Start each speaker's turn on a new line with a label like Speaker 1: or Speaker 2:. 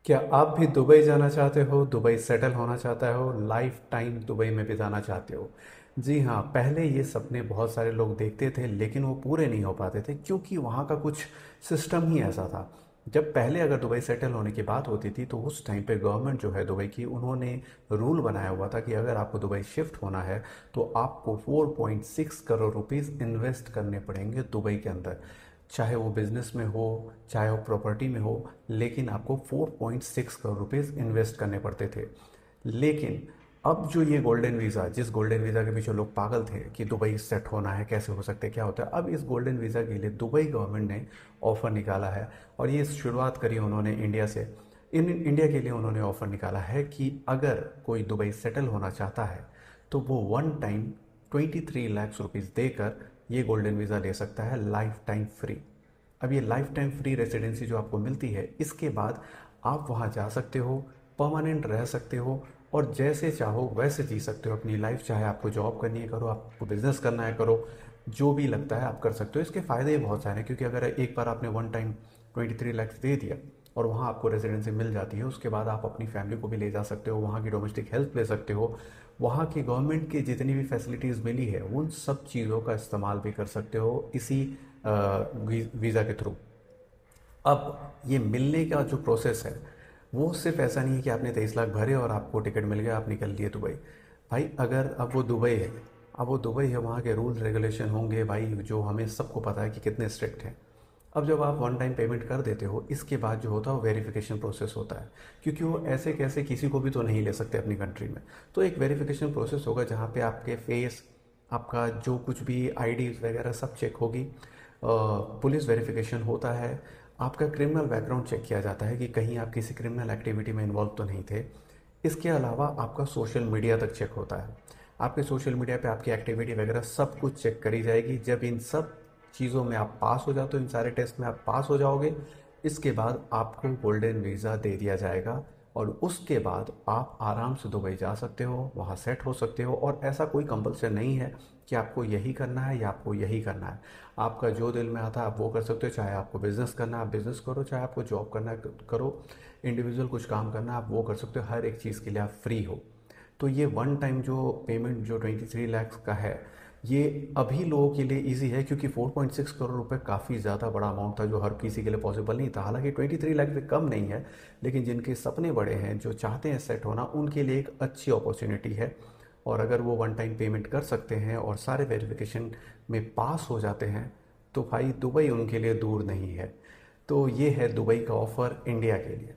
Speaker 1: क्या आप भी दुबई जाना चाहते हो, दुबई सेटल होना चाहते हो, लाइफ टाइम दुबई में बिताना चाहते हो? जी हाँ, पहले ये सपने बहुत सारे लोग देखते थे लेकिन वो पूरे नहीं हो पाते थे क्योंकि वहाँ का कुछ सिस्टम ही ऐसा था। जब पहले अगर दुबई सेटल होने की बात होती थी तो उस टाइम पे गवर्नमेंट जो है दुबई की, उन्होंने रूल बनाया हुआ था कि अगर आपको दुबई शिफ्ट होना है तो आपको 4.6 करोड़ रुपीस इन्वेस्ट करने पड़ेंगे दुबई के अंदर। चाहे वो बिजनेस में हो, चाहे वो प्रॉपर्टी में हो, लेकिन आपको 4.6 करोड़ रुपीस इन्वेस्ट करने पड़ते थे। लेकिन अब जो ये गोल्डन वीज़ा, जिस गोल्डन वीज़ा के पीछे लोग पागल थे कि दुबई सेट होना है, कैसे हो सकते, क्या होता है, अब इस गोल्डन वीज़ा के लिए दुबई गवर्नमेंट ने ऑफ़र निकाला है। और ये शुरुआत करी उन्होंने इंडिया से। इन इंडिया के लिए उन्होंने ऑफ़र निकाला है कि अगर कोई दुबई सेटल होना चाहता है तो वो वन टाइम 23 लाख रुपीज़ देकर ये गोल्डन वीज़ा ले सकता है, लाइफ टाइम फ्री। अब ये लाइफ टाइम फ्री रेसिडेंसी जो आपको मिलती है, इसके बाद आप वहाँ जा सकते हो, परमानेंट रह सकते हो और जैसे चाहो वैसे जी सकते हो अपनी लाइफ। चाहे आपको जॉब करनी है करो, आपको बिजनेस करना है करो, जो भी लगता है आप कर सकते हो। इसके फ़ायदे भी बहुत सारे हैं क्योंकि अगर एक बार आपने वन टाइम 23 लाख दे दिया और वहाँ आपको रेजिडेंसी मिल जाती है, उसके बाद आप अपनी फैमिली को भी ले जा सकते हो, वहाँ की डोमेस्टिक हेल्प ले सकते हो, वहाँ की गवर्नमेंट की जितनी भी फैसिलिटीज़ मिली है उन सब चीज़ों का इस्तेमाल भी कर सकते हो इसी वीज़ा के थ्रू। अब ये मिलने का जो प्रोसेस है वो सिर्फ ऐसा नहीं है कि आपने 23 लाख भरे और आपको टिकट मिल गया, आप निकल लिए दुबई। भाई अगर अब वो दुबई है, अब वो दुबई है, वहाँ के रूल रेगुलेशन होंगे भाई, जो हमें सबको पता है कि कितने स्ट्रिक्ट हैं। अब जब आप वन टाइम पेमेंट कर देते हो, इसके बाद जो होता है वो वेरिफिकेशन प्रोसेस होता है, क्योंकि वो ऐसे कैसे किसी को भी तो नहीं ले सकते अपनी कंट्री में। तो एक वेरिफिकेशन प्रोसेस होगा जहाँ पे आपके फेस, आपका जो कुछ भी आईडी वगैरह सब चेक होगी। पुलिस वेरिफिकेशन होता है, आपका क्रिमिनल बैकग्राउंड चेक किया जाता है कि कहीं आप किसी क्रिमिनल एक्टिविटी में इन्वॉल्व तो नहीं थे। इसके अलावा आपका सोशल मीडिया तक चेक होता है, आपके सोशल मीडिया पे आपकी एक्टिविटी वगैरह सब कुछ चेक करी जाएगी। जब इन सब चीज़ों में आप पास हो जाते हो, इन सारे टेस्ट में आप पास हो जाओगे, इसके बाद आपको गोल्डन वीज़ा दे दिया जाएगा और उसके बाद आप आराम से दुबई जा सकते हो, वहाँ सेट हो सकते हो। और ऐसा कोई कंपल्सन नहीं है कि आपको यही करना है या आपको यही करना है। आपका जो दिल में आता है आप वो कर सकते हो। चाहे आपको बिज़नेस करना है आप बिज़नेस करो, चाहे आपको जॉब करना है करो, इंडिविजुअल कुछ काम करना है आप वो कर सकते हो। हर एक चीज़ के लिए आप फ्री हो। तो ये वन टाइम जो पेमेंट जो 23 लाख का है, ये अभी लोगों के लिए इजी है क्योंकि 4.6 करोड़ रुपए काफ़ी ज़्यादा बड़ा अमाउंट था जो हर किसी के लिए पॉसिबल नहीं था। हालांकि 23 लाख भी कम नहीं है, लेकिन जिनके सपने बड़े हैं, जो चाहते हैं सेट होना, उनके लिए एक अच्छी अपॉर्चुनिटी है। और अगर वो वन टाइम पेमेंट कर सकते हैं और सारे वेरिफिकेशन में पास हो जाते हैं तो भाई दुबई उनके लिए दूर नहीं है। तो ये है दुबई का ऑफ़र इंडिया के लिए।